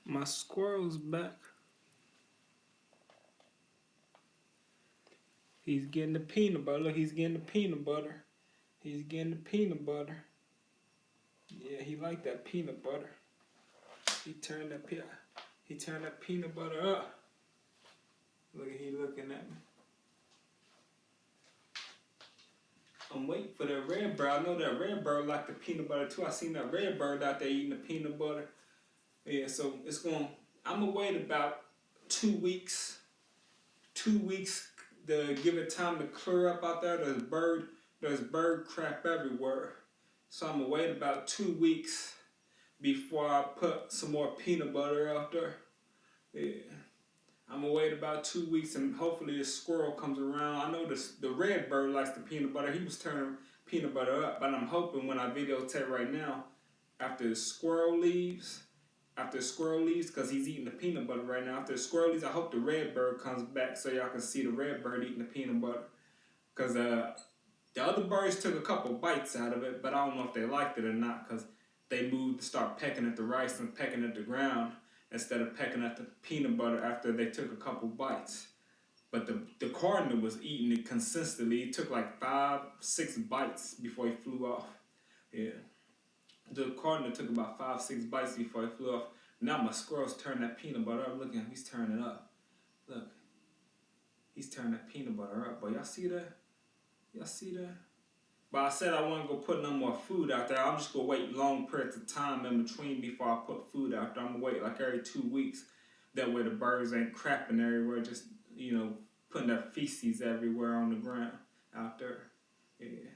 My squirrel's back. He's getting the peanut butter. Look, he's getting the peanut butter. He's getting the peanut butter. Yeah, he like that peanut butter. He turned that peanut butter up. Look at he looking at me. I'm waiting for that red bird. I know that red bird like the peanut butter too. I seen that red bird out there eating the peanut butter. Yeah, so it's going. I'm gonna wait about 2 weeks. 2 weeks to give it time to clear up out there. There's bird crap everywhere. So I'm gonna wait about 2 weeks before I put some more peanut butter out there. Yeah. I'm gonna wait about 2 weeks and hopefully the squirrel comes around. I know the red bird likes the peanut butter. He was turning peanut butter up, but I'm hoping when I videotape right now, after the squirrel leaves, because he's eating the peanut butter right now. After the squirrel leaves, I hope the red bird comes back so y'all can see the red bird eating the peanut butter. Because the other birds took a couple bites out of it, but I don't know if they liked it or not because they moved to start pecking at the rice and pecking at the ground instead of pecking at the peanut butter after they took a couple bites. But the cardinal was eating it consistently. It took like 5, 6 bites before he flew off. Yeah. The cardinal took about 5, 6 bites before he flew off. Now my squirrel's turning that peanut butter up. Look at him, he's turning it up. Look, he's turning that peanut butter up. But y'all see that? Y'all see that? But I said I wasn't gonna put no more food out there. I'm just gonna wait long periods of time in between before I put food out there. I'm gonna wait like every 2 weeks. That way the birds ain't crapping everywhere, just putting their feces everywhere on the ground out there. Yeah.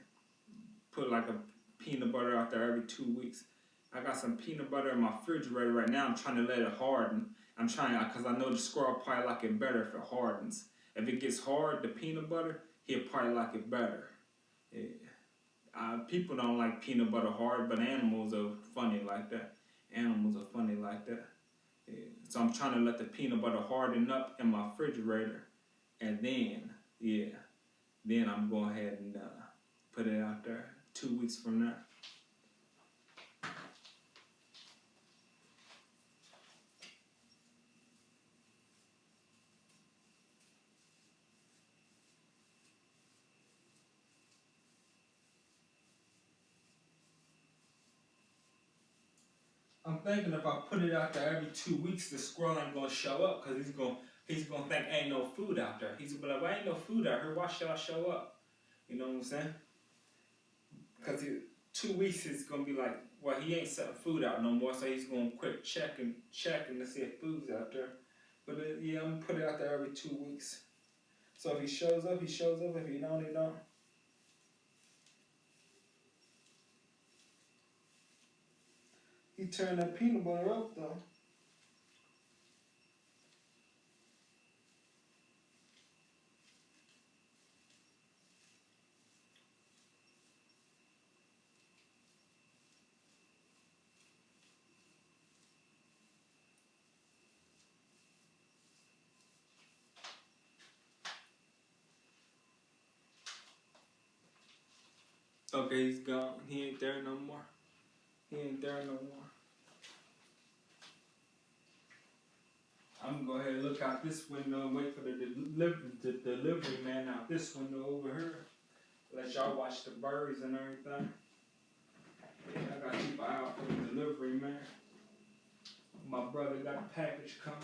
Put like a peanut butter out there every 2 weeks. I got some peanut butter in my refrigerator right now. I'm trying to let it harden. I'm trying because I know the squirrel probably like it better if it hardens. If it gets hard, the peanut butter, he'll probably like it better. Yeah. People don't like peanut butter hard, but animals are funny like that. Animals are funny like that. Yeah. So I'm trying to let the peanut butter harden up in my refrigerator, and then I'm going ahead and put it out there 2 weeks from now. I'm thinking if I put it out there every 2 weeks, the squirrel ain't gonna show up because he's gonna think ain't no food out there. He's gonna be like, well, ain't no food out here. Why should I show up? You know what I'm saying? Because 2 weeks is gonna be like, well, he ain't setting food out no more, so he's gonna quit checking to see if food's out there. But yeah, I'm gonna put it out there every 2 weeks. So if he shows up, he shows up. If he don't, he don't. He turned that peanut butter up though. Okay, he's gone. He ain't there no more. He ain't there no more. I'm gonna go ahead and look out this window and wait for the delivery man out this window over here. Let y'all watch the birds and everything. Yeah, I gotta keep an eye out for the delivery man. My brother got a package coming.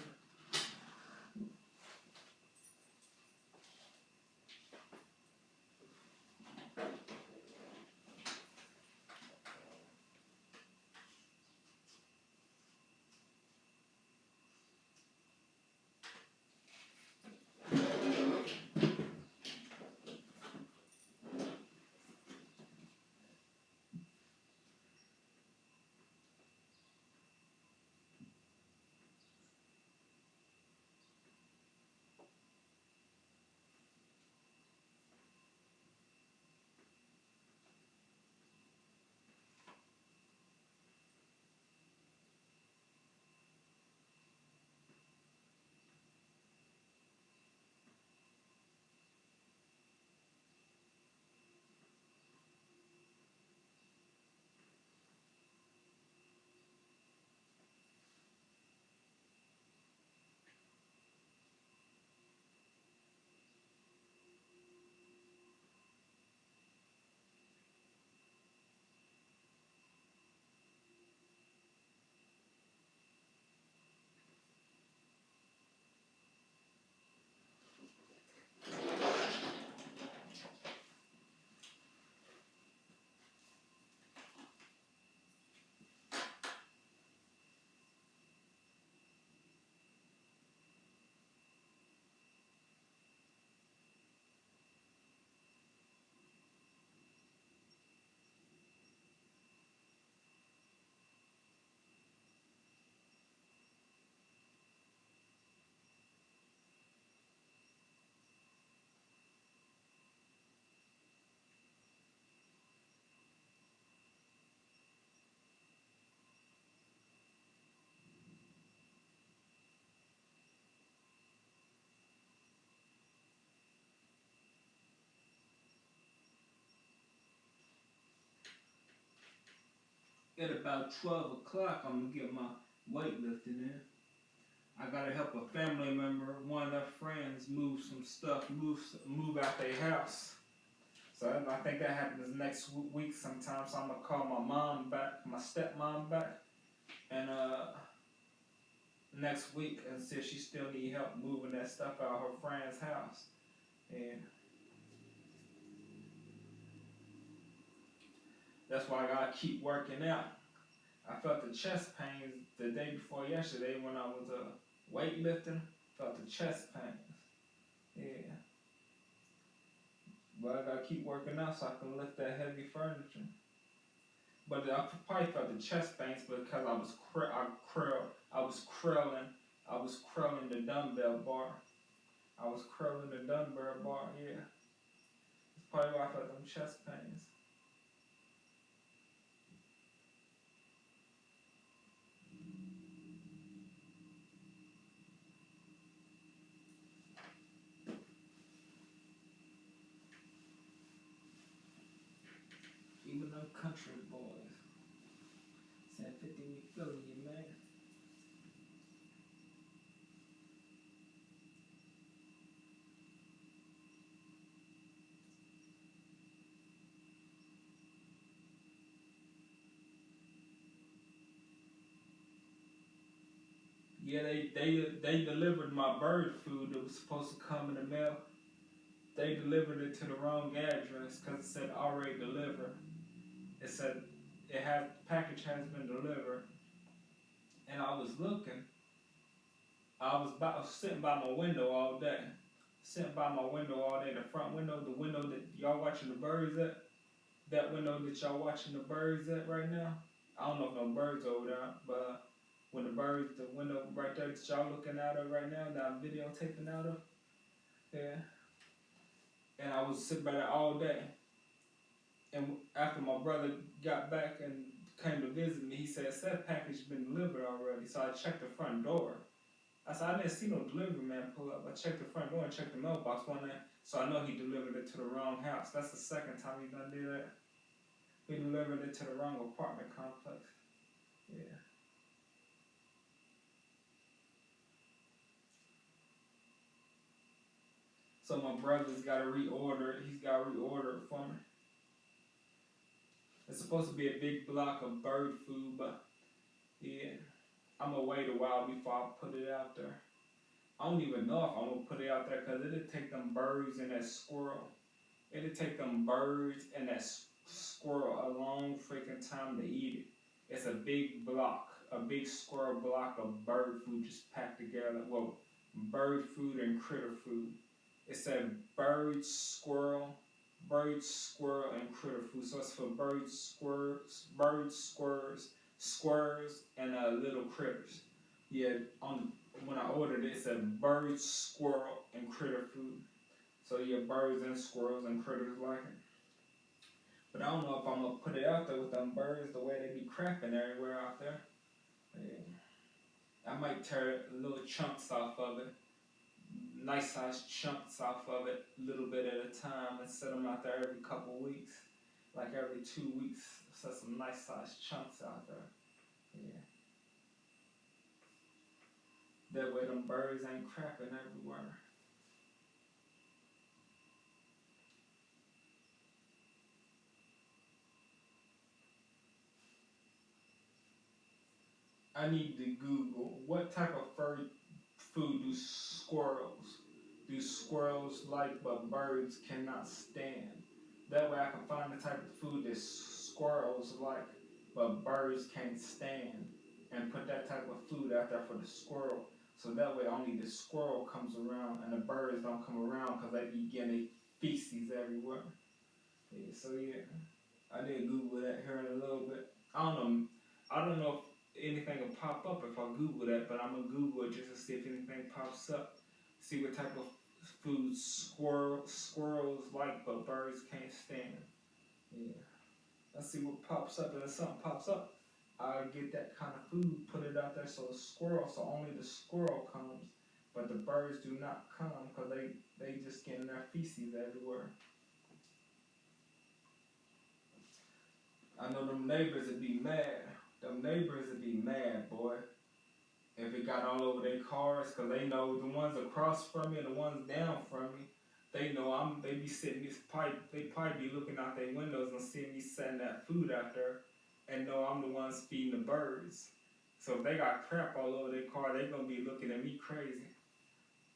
at about 12 o'clock, I'm gonna get my weightlifting in. I gotta help a family member, one of their friends, move some stuff, move out their house. So I think that happens next week sometime. So I'm gonna call my mom back, my stepmom back, and next week and see if she still need help moving that stuff out of her friend's house. And that's why I gotta keep working out. I felt the chest pains the day before yesterday when I was weightlifting. Felt the chest pains. Yeah. But I gotta keep working out so I can lift that heavy furniture. But I probably felt the chest pains because I was curling the dumbbell bar. I was curling the dumbbell bar. Yeah. That's probably why I felt them chest pains. Even them country boys. Said 50 we feeling you, man. Yeah, they delivered my bird food that was supposed to come in the mail. They delivered it to the wrong address because it said already delivered. It said package has been delivered, and I was looking. I was sitting by my window all day, sitting by my window all day. The front window, the window that y'all watching the birds at, that window that y'all watching the birds at right now. I don't know if no birds over there, but when the window right there that y'all looking out of right now, that I'm videotaping out of, yeah. And I was sitting by there all day. And after my brother got back and came to visit me, he said, "That package been delivered already." So I checked the front door. I said, "I didn't see no delivery man pull up." I checked the front door and checked the mailbox one day, so I know he delivered it to the wrong house. That's the second time he done did that. He delivered it to the wrong apartment complex. Yeah. So my brother's got to reorder it. He's got to reorder it for me. It's supposed to be a big block of bird food, but yeah, I'm gonna wait a while before I put it out there. I don't even know if I'm gonna put it out there because it'll take them birds and that squirrel. It'll take them birds and that squirrel a long freaking time to eat it. It's a big block, a big squirrel block of bird food just packed together. Well, bird food and critter food. It said bird, squirrel, and critter food. So it's for squirrels, and little critters. Yeah, when I ordered it, it said bird, squirrel, and critter food. So yeah, birds and squirrels and critters like it. But I don't know if I'm gonna put it out there with them birds the way they be crapping everywhere out there. Yeah. I might tear little chunks off of it, nice sized chunks off of it, a little bit at a time, and set them out there every couple weeks, like every 2 weeks. Set some nice sized chunks out there. Yeah. That way them birds ain't crapping everywhere. I need to Google what type of food do squirrels like but birds cannot stand. That way I can find the type of food that squirrels like but birds can't stand and put that type of food out there for the squirrel. So that way only the squirrel comes around and the birds don't come around because they be getting feces everywhere. Yeah, so yeah, I did Google that here in a little bit. I don't know if anything will pop up if I Google that, but I'm gonna Google it just to see if anything pops up. See what type of food squirrels like, but birds can't stand. Yeah, let's see what pops up, and if something pops up, I'll get that kind of food, put it out there so only the squirrel comes, but the birds do not come because they just getting their feces everywhere. I know them neighbors would be mad. Them neighbors would be mad, boy. If it got all over their cars, cause they know the ones across from me and the ones down from me, they know they be sitting this pipe, they probably be looking out their windows and seeing me setting that food out there and know I'm the ones feeding the birds. So if they got crap all over their car, they gonna be looking at me crazy.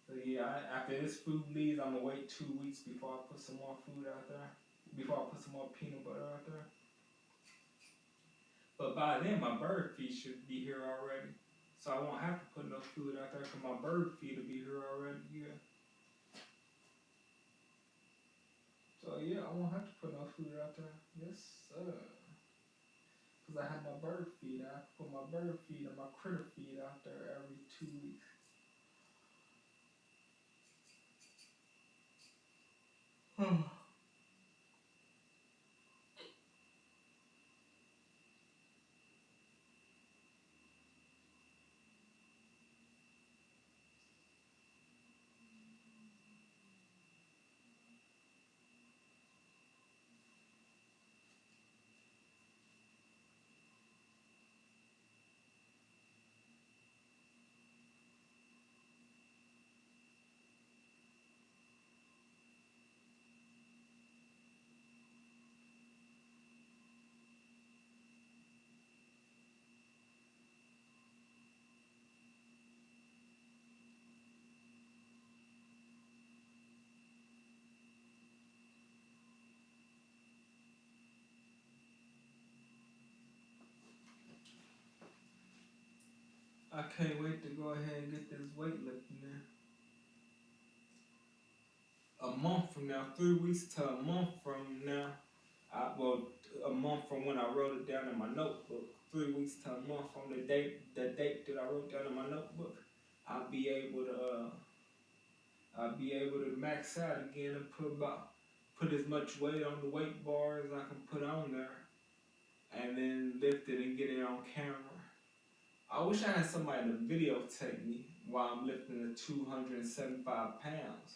So yeah, after this food leaves, I'm gonna wait 2 weeks before I put some more food out there. Before I put some more peanut butter out there. But by then, my bird feed should be here already. So I won't have to put no food out there because my bird feed will be here already. Yeah. So yeah, I won't have to put no food out there. Yes, sir. Because I have my bird feed. I have to put my bird feed and my critter feed out there every 2 weeks. I can't wait to go ahead and get this weightlifting in. A month from now, 3 weeks to a month from now, a month from when I wrote it down in my notebook, 3 weeks to a month from the date that I wrote down in my notebook, I'll be able to, max out again and put as much weight on the weight bar as I can put on there, and then lift it and get it on camera. I wish I had somebody to videotape me while I'm lifting the 275 pounds.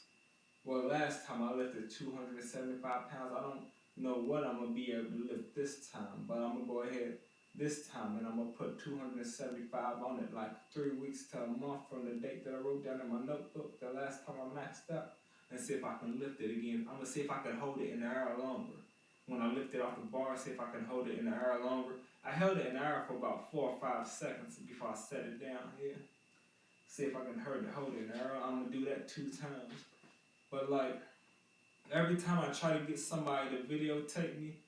Well, last time I lifted 275 pounds. I don't know what I'm going to be able to lift this time, but I'm going to go ahead this time and I'm going to put 275 on it, like 3 weeks to a month from the date that I wrote down in my notebook the last time I maxed out, and see if I can lift it again. I'm going to see if I can hold it in the air longer. When I lift it off the bar, see if I can hold it in the air longer. I held it in the air for about 4 or 5 seconds before I set it down here. See if I can hold it in the air. I'm going to do that 2 times. But like, every time I try to get somebody to videotape me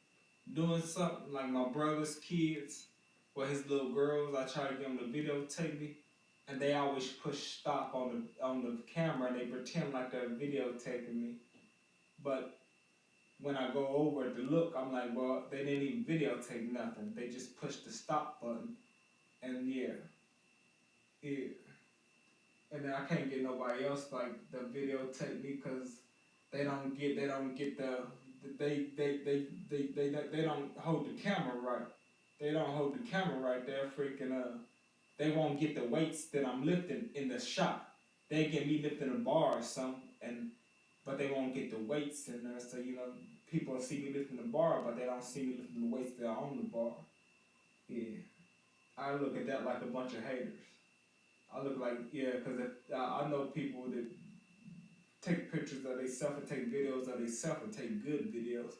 doing something, like my brother's kids or his little girls, I try to get them to videotape me, and they always push stop on the camera and they pretend like they're videotaping me. But when I go over to look, I'm like, well, they didn't even videotape nothing. They just pushed the stop button, and yeah. And then I can't get nobody else like the videotape me because they don't get they don't hold the camera right. They don't hold the camera right. They're freaking they won't get the weights that I'm lifting in the shot. They get me lifting a bar or something, but they won't get the weights in there. So people see me lifting the bar, but they don't see me lifting the weights that are on the bar. Yeah, I look at that like a bunch of haters. I look like, yeah, because I know people that take pictures of themselves and take videos of themselves and take good videos.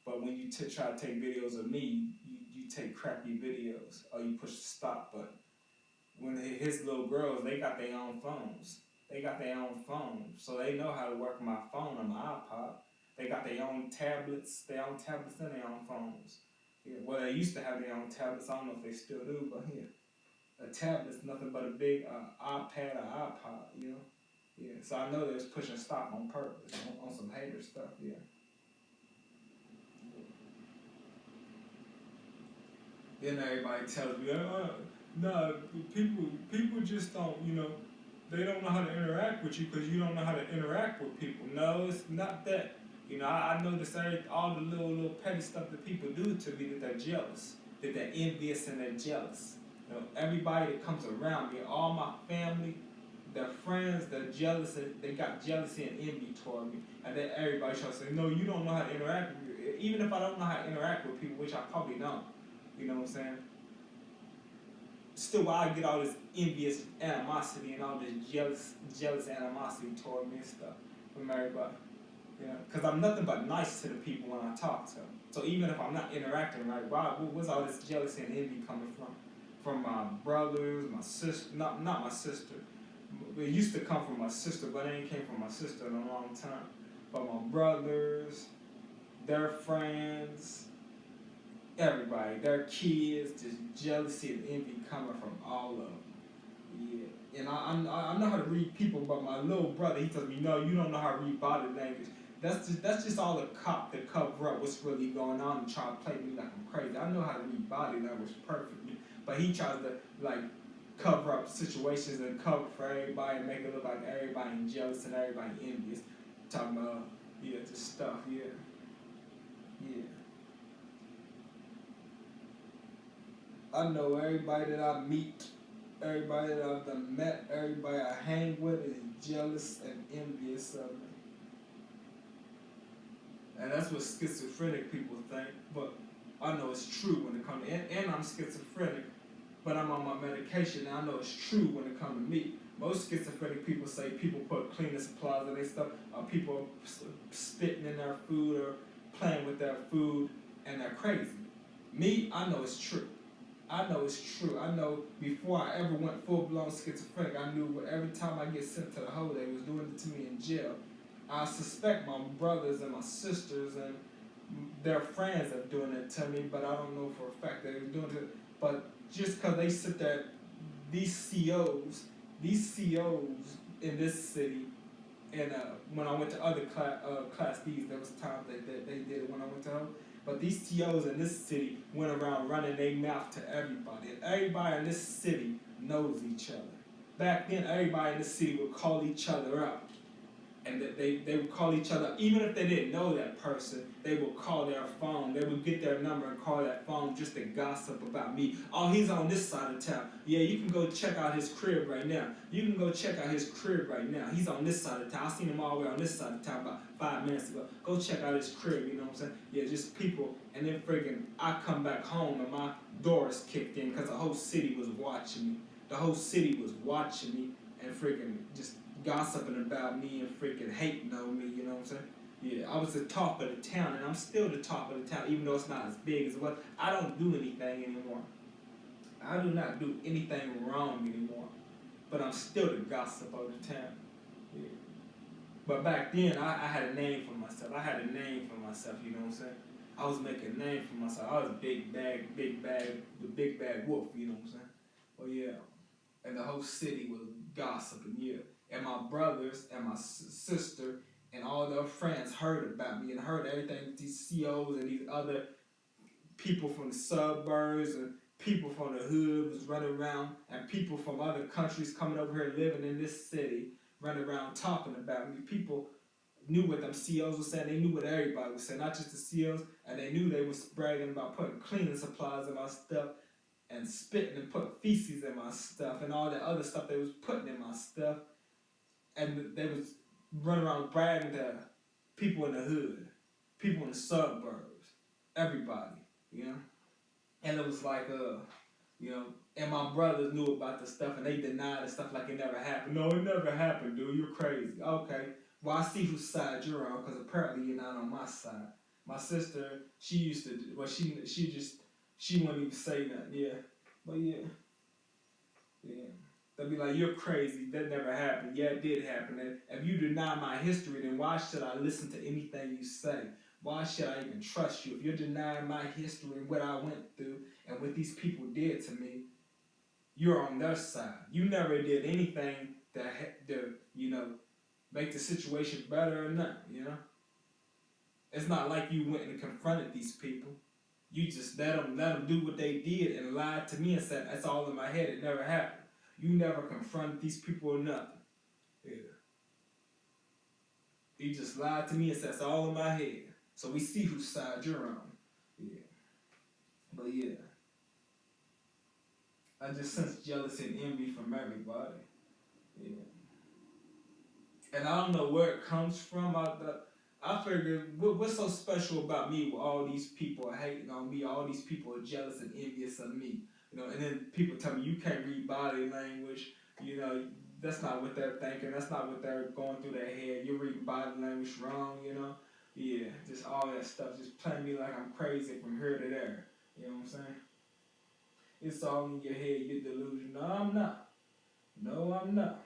But when you try to take videos of me, you take crappy videos or you push the stop button. When his little girls, they got their own phones. They got their own phones, so they know how to work my phone on my iPod. They got their own tablets and their own phones. Yeah, well, they used to have their own tablets. I don't know if they still do, but yeah. A tablet's nothing but a big iPad or iPod, Yeah, so I know they was pushing stop on purpose, on some hater stuff, yeah. Then everybody tells me, no, people just don't, they don't know how to interact with you because you don't know how to interact with people. No, it's not that. I notice all the little petty stuff that people do to me, that they're jealous, that they're envious and they're jealous. Everybody that comes around me, all my family, their friends, they're jealous, they got jealousy and envy toward me, and then everybody tries to say, no, you don't know how to interact with you. Even if I don't know how to interact with people, which I probably don't, you know what I'm saying? Still, why I get all this envious animosity and all this jealous animosity toward me and stuff from everybody. You know, because I'm nothing but nice to the people when I talk to them. So even if I'm not interacting right, where's all this jealousy and envy coming from? From my brothers, my sister, not my sister. It used to come from my sister, but it ain't came from my sister in a long time. But my brothers, their friends, everybody, their kids, just jealousy and envy coming from all of them. Yeah, and I know how to read people, but my little brother, he tells me, no, you don't know how to read body language. That's just all a cop to cover up what's really going on and try to play me like I'm crazy. I know how to read body language perfectly, but he tries to like cover up situations and cover for everybody and make it look like everybody jealous and everybody envious. Talking about just stuff, yeah. I know everybody that I meet, everybody that I've done met, everybody I hang with is jealous and envious of me. And that's what schizophrenic people think, but I know it's true when it comes to, and I'm schizophrenic, but I'm on my medication, and I know it's true when it comes to me. Most schizophrenic people say people put cleaning supplies in their stuff, or people spitting in their food or playing with their food, and they're crazy. Me, I know it's true. I know it's true. I know before I ever went full-blown schizophrenic, I knew every time I get sent to the hole, they was doing it to me in jail. I suspect my brothers and my sisters and their friends are doing it to me, but I don't know for a fact that they're doing it. But just because they sit there, these COs in this city, and when I went to other class D's, there was times that they did it when I went to home. But these COs in this city went around running their mouth to everybody. And everybody in this city knows each other. Back then, everybody in this city would call each other up. And they would call each other, even if they didn't know that person, they would call their phone. They would get their number and call that phone just to gossip about me. Oh, he's on this side of town. Yeah, you can go check out his crib right now. You can go check out his crib right now. He's on this side of town. I seen him all the way on this side of town about 5 minutes ago. Go check out his crib, you know what I'm saying? Yeah, just people. And then friggin', I come back home and my doors kicked in because the whole city was watching me. The whole city was watching me and friggin' just gossiping about me and freaking hating on me, you know what I'm saying? Yeah, I was the top of the town, and I'm still the top of the town, even though it's not as big as it was. I don't do anything anymore. I do not do anything wrong anymore, but I'm still the gossip of the town. Yeah. But back then, I had a name for myself. You know what I'm saying? I was making a name for myself. I was the big bag wolf, you know what I'm saying? Well, yeah. And the whole city was gossiping, yeah. And my brothers and my sister and all their friends heard about me and heard everything these COs and these other people from the suburbs and people from the hood was running around, and people from other countries coming over here living in this city running around talking about me. People knew what them COs were saying. They knew what everybody was saying, not just the COs, and they knew they was bragging about putting cleaning supplies in my stuff and spitting and putting feces in my stuff and all that other stuff they was putting in my stuff. And they was running around bragging to people in the hood, people in the suburbs, everybody, you know? And it was like, and my brothers knew about the stuff and they denied the stuff like it never happened. No, it never happened, dude, you're crazy. Okay, well, I see whose side you're on, because apparently you're not on my side. My sister, she used to, well, she wouldn't even say nothing, yeah. But yeah. They'll be like, you're crazy, that never happened. Yeah, it did happen. And if you deny my history, then why should I listen to anything you say? Why should I even trust you? If you're denying my history and what I went through and what these people did to me, you're on their side. You never did anything to make the situation better or nothing, you know? It's not like you went and confronted these people. You just let them do what they did and lied to me and said, that's all in my head, it never happened. You never confronted these people or nothing. Yeah. You just lied to me and said, it's all in my head. So we see whose side you're on. Yeah. But yeah. I just sense jealousy and envy from everybody. Yeah. And I don't know where it comes from. I figured, what's so special about me with all these people hating on me, all these people are jealous and envious of me, and then people tell me you can't read body language, you know, that's not what they're thinking, that's not what they're going through their head, you're reading body language wrong. Yeah, just all that stuff, just playing me like I'm crazy from here to there, you know what I'm saying? It's all in your head, you're delusional. No, I'm not. No, I'm not.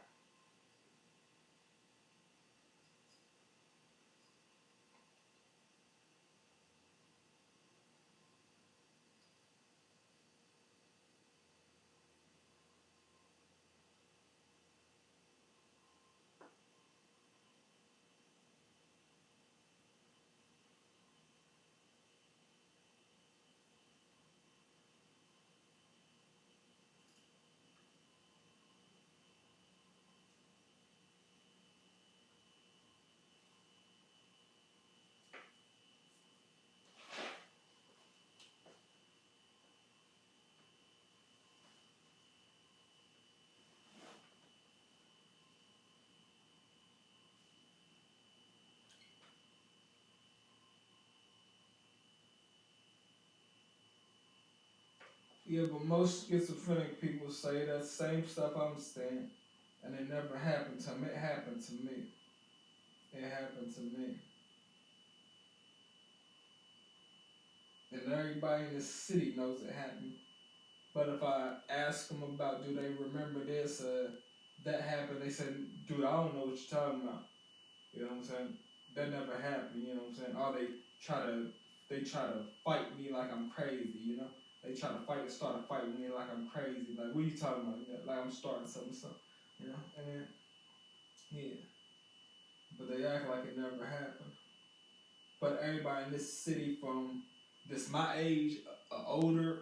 Yeah, but most schizophrenic people say that same stuff I'm saying, and it never happened to me. It happened to me. It happened to me. And everybody in the city knows it happened. But if I ask them about, do they remember this, that happened, they said, dude, I don't know what you're talking about. You know what I'm saying? That never happened, you know what I'm saying? Or they try to fight me like I'm crazy. They try to start a fight with me like I'm crazy. Like, what are you talking about? Like I'm starting something. And yeah. But they act like it never happened. But everybody in this city from this my age, older,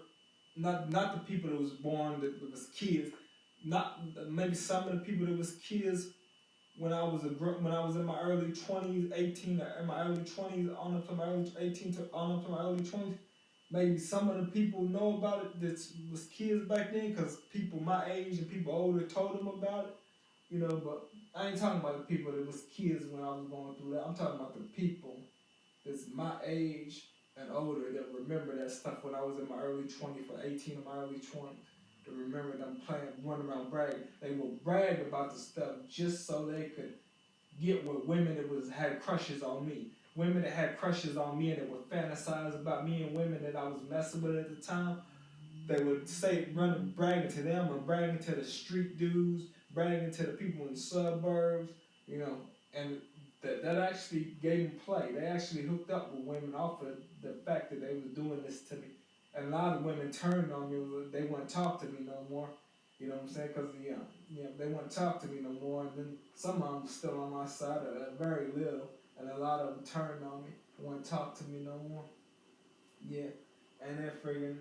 not the people that was born that was kids, not maybe some of the people that was kids when I was when I was in my early 20s, 18, in my early 20s, on up to my early 18 to on up to my early 20s. Maybe some of the people know about it that was kids back then, because people my age and people older told them about it. But I ain't talking about the people that was kids when I was going through that. I'm talking about the people that's my age and older that remember that stuff when I was in my early 20s, for 18 of my early 20s. To remember them playing, running around bragging. They would brag about the stuff just so they could get with women that had crushes on me. Women that had crushes on me and that would fantasize about me and women that I was messing with at the time. They would say, running, bragging to them, or bragging to the street dudes, bragging to the people in the suburbs, and that actually gave them play. They actually hooked up with women off of the fact that they was doing this to me. And a lot of women turned on me. They wouldn't talk to me no more. You know what I'm saying? Because, they wouldn't talk to me no more. And then some of them were still on my side, very little. And a lot of them turned on me. Wouldn't talk to me no more. Yeah, and then friggin'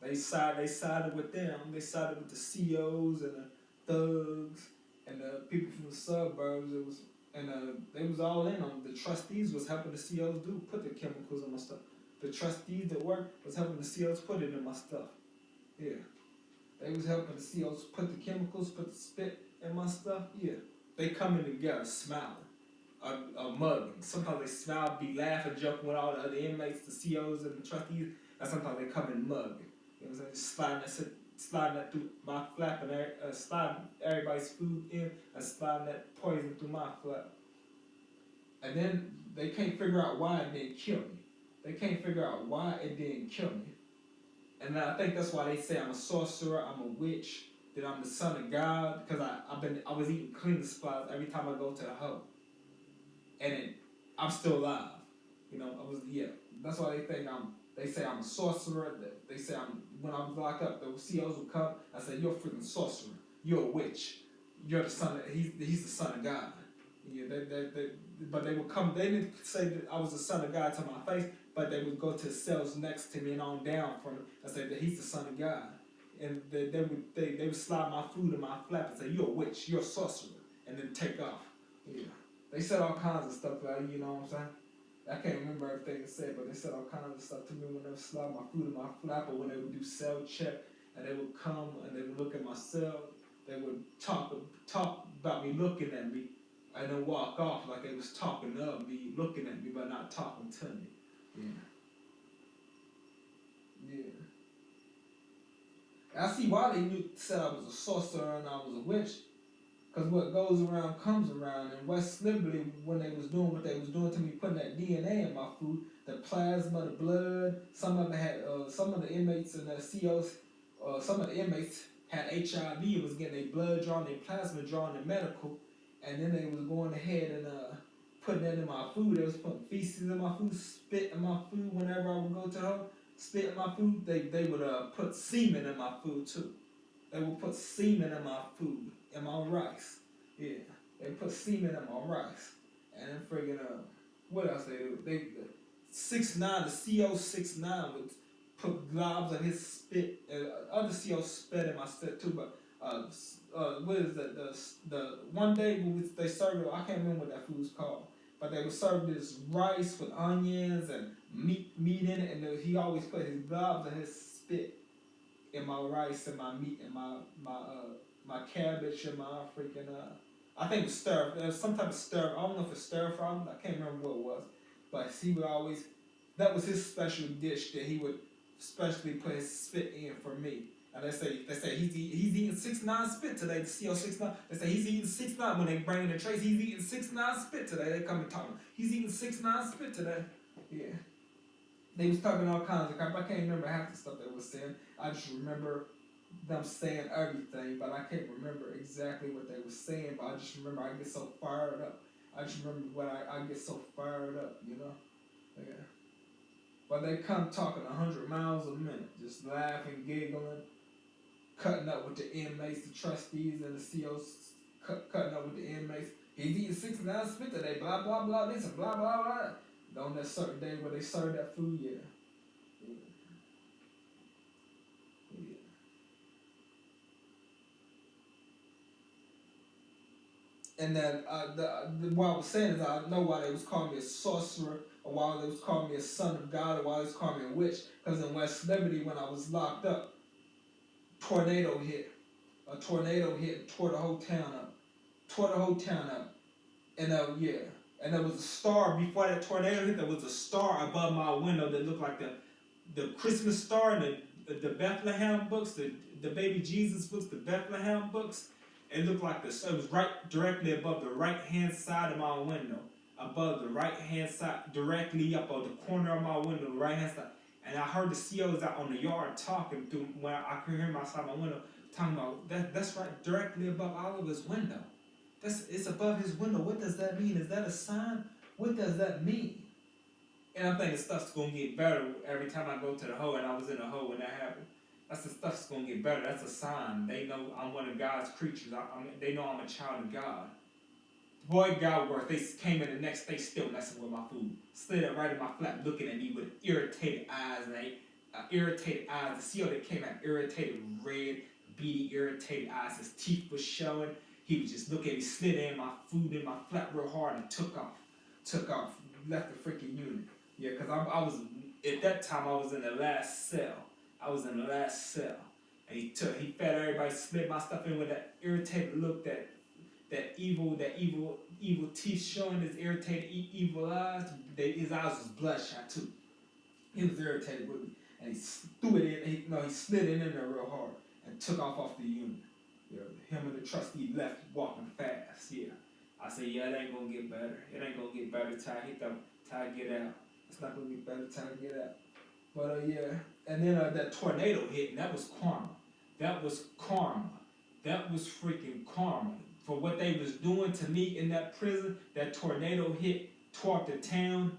they sided with them. They sided with the COs and the thugs and the people from the suburbs. They was all in on. The trustees was helping the COs put the chemicals in my stuff. The trustees that worked was helping the COs put it in my stuff. Yeah, they was helping the COs put the chemicals, put the spit in my stuff. Yeah, they coming together, smiling. A mugging. Sometimes they smile, be laughing, joking with all the other inmates, the COs and the trustees, and sometimes they come and mug. You know what I'm saying? Just sliding that through my flap and sliding everybody's food in and sliding that poison through my flap. And then they can't figure out why it didn't kill me. They can't figure out why it didn't kill me. And I think that's why they say I'm a sorcerer, I'm a witch, that I'm the son of God, because I was eating cleaning supplies every time I go to the hub. And I'm still alive. That's why they say I'm a sorcerer. They say when I'm locked up, the COs will come. I say, you're a freaking sorcerer. You're a witch. You're the son he's the son of God. Yeah, but they would come. They didn't say that I was the son of God to my face, but they would go to cells next to me and on down from it and say that he's the son of God. And they would slide my food in my flap and say, you're a witch. You're a sorcerer, and then take off. Yeah. They said all kinds of stuff, like, you know what I'm saying? I can't remember everything they said, but they said all kinds of stuff to me when they would slide my food in my flapper, when they would do cell check, and they would come and they would look at my cell. They would talk about me looking at me, and then walk off like they was talking of me, looking at me, but not talking to me. Yeah. Yeah. I see why they said I was a sorcerer and I was a witch. Cause what goes around comes around. And West Liberty, when they was doing what they was doing to me, putting that DNA in my food, the plasma, the blood. Some of them had, some of the inmates in the COs, some of the inmates had HIV. It was getting their blood drawn, their plasma drawn in medical, and then they was going ahead and putting that in my food. They was putting feces in my food, spit in my food. Whenever I would go to her, spit in my food. They would put semen in my food too. They would put semen in my food, in my rice. Yeah, they put semen in my rice. And then friggin' what else they do? They 6ix9ine, the CO 6ix9ine would put globs of his spit. Other COs spit in my spit too, but what is that? The one day they served, I can't remember what that food's called, but they would serve this rice with onions and meat in it, and he always put his globs of his spit in my rice and my meat and my cabbage and my freaking I think it was stir. There was some type of stir. I don't know if it's stir fry. I can't remember what it was, but he would always. That was his special dish that he would specially put his spit in for me. And they say he's eating 6ix9ine spit today. The CO 6ix9ine. They say he's eating 6ix9ine when they bring in the trays. He's eating 6ix9ine spit today. They come and talk. He's eating 6ix9ine spit today. Yeah. They was talking all kinds of crap. I can't remember half the stuff they was saying. I just remember them saying everything, but I can't remember exactly what they were saying. But I just remember I get so fired up. I just remember when I get so fired up, you know? Yeah. But they come talking 100 miles a minute, just laughing, giggling, cutting up with the inmates, the trustees, and the COs, cutting up with the inmates. He's eating 6ix9ine spit today, blah, blah, blah, this and blah, blah, blah. On that certain day where they serve that food, yeah. And then what I was saying is I know why they was calling me a sorcerer, or why they was calling me a son of God, or why they was calling me a witch. Because in West Liberty, when I was locked up, tornado hit. A tornado hit and tore the whole town up. Tore the whole town up. And yeah. And there was a star before that tornado hit. There was a star above my window that looked like the Christmas star and the Bethlehem books, the baby Jesus books, the Bethlehem books. It looked like this. It was right directly above the right hand side of my window, above the right hand side, directly up on the corner of my window, the right hand side. And I heard the COs out on the yard talking through when I could hear him outside my window talking about that's right directly above Oliver's window. It's above his window. What does that mean? Is that a sign? What does that mean? And I'm thinking stuff's gonna get better every time I go to the hoe, and I was in the hoe when that happened. That's the stuff's gonna get better. That's a sign. They know I'm one of God's creatures. They know I'm a child of God. Boy, God worth. They came in the next day still messing with my food. Slid it right in my flap, looking at me with irritated eyes. And irritated eyes. The CO that came out irritated, red, beady, irritated eyes. His teeth was showing. He was just looking at me, slid in my food in my flap real hard and took off. Left the freaking unit. Yeah, because I was, at that time, I was in the last cell. And he fed everybody, slid my stuff in with that irritated look, that evil teeth showing, his irritated, evil eyes. His eyes was bloodshot too. He was irritated with me. And he threw it in, he slid it in there real hard and took off the unit. Yeah, him and the trustee left walking fast, yeah. I said, yeah, it ain't gonna get better. It ain't gonna get better till I get out. It's not gonna get better till I get out. But yeah, and then that tornado hit, and that was karma. That was freaking karma. For what they was doing to me in that prison, that tornado hit, tore up the town.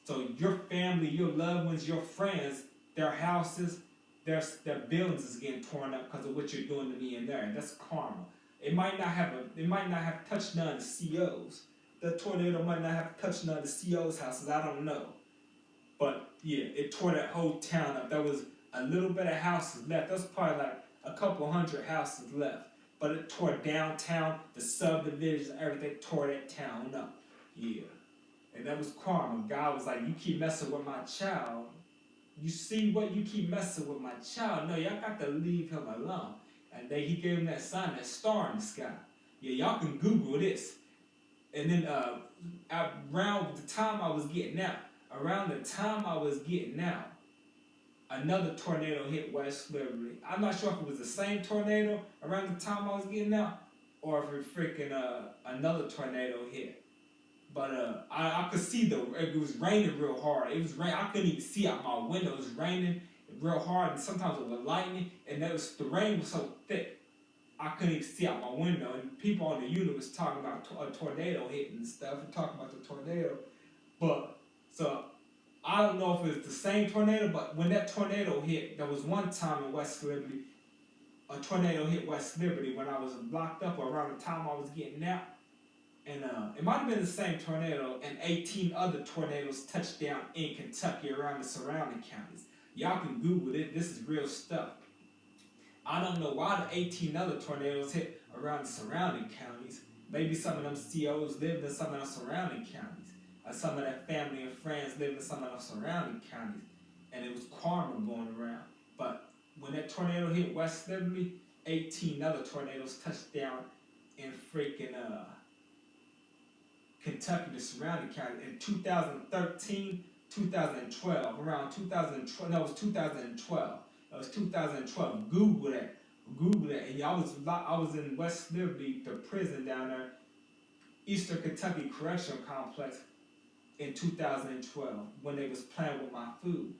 So your family, your loved ones, your friends, their houses, their buildings is getting torn up because of what you're doing to me in there. That's karma. It might not have touched none of the COs. The tornado might not have touched none of the COs' houses. I don't know. But yeah, it tore that whole town up. There was a little bit of houses left. There was probably like a couple hundred houses left. But it tore downtown, the subdivisions, everything tore that town up. Yeah. And that was karma. God was like, you keep messing with my child. You see what? You keep messing with my child. No, y'all got to leave him alone. And then he gave him that sign, that star in the sky. Yeah, y'all can Google this. And then around the time I was getting out, another tornado hit West Liberty. I'm not sure if it was the same tornado around the time I was getting out, or if it freaking another tornado hit. But I could see it was raining real hard. It was rain. I couldn't even see out my window. It was raining real hard, and sometimes it was lightning, and the rain was so thick I couldn't even see out my window. And people on the unit was talking about a tornado hitting and stuff, and talking about the tornado. But so I don't know if it's the same tornado, but when that tornado hit, there was one time in West Liberty, a tornado hit West Liberty when I was locked up, or around the time I was getting out. And it might have been the same tornado, and 18 other tornadoes touched down in Kentucky around the surrounding counties. Y'all can Google it. This is real stuff. I don't know why the 18 other tornadoes hit around the surrounding counties. Maybe some of them COs lived in some of the surrounding counties. Or some of that family and friends lived in some of the surrounding counties. And it was karma going around. But when that tornado hit West Liberty, 18 other tornadoes touched down in freaking Kentucky, the surrounding counties. In 2013, 2012, around 2012, no, it was 2012. It was 2012. Google that. And I was in West Liberty, the prison down there, Eastern Kentucky Correctional Complex, in 2012 when they was playing with my food.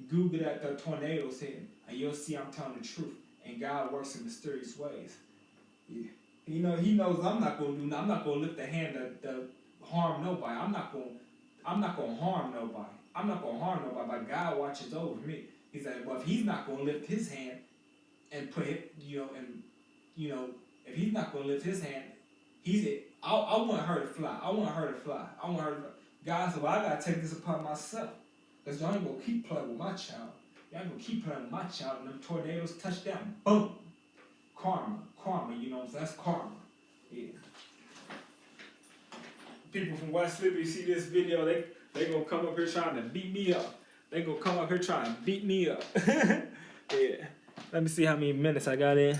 Google that, the tornadoes hitting, and you'll see I'm telling the truth. And God works in mysterious ways. Yeah. You know, He knows I'm not gonna do nothing. I'm not gonna lift a hand to harm nobody. I'm not gonna harm nobody. I'm not gonna harm nobody. But God watches over me. He's like, well, if He's not gonna lift His hand and put it, if He's not gonna lift His hand, I want her to fly. I want her to fly. God said, well, I gotta take this upon myself. Because y'all ain't gonna keep playing with my child. Y'all ain't gonna keep playing with my child, and them tornadoes touch down. Boom. Karma, you know what I'm saying? That's karma. Yeah. People from West Liberty see this video, they gonna come up here trying to beat me up. Yeah. Let me see how many minutes I got in.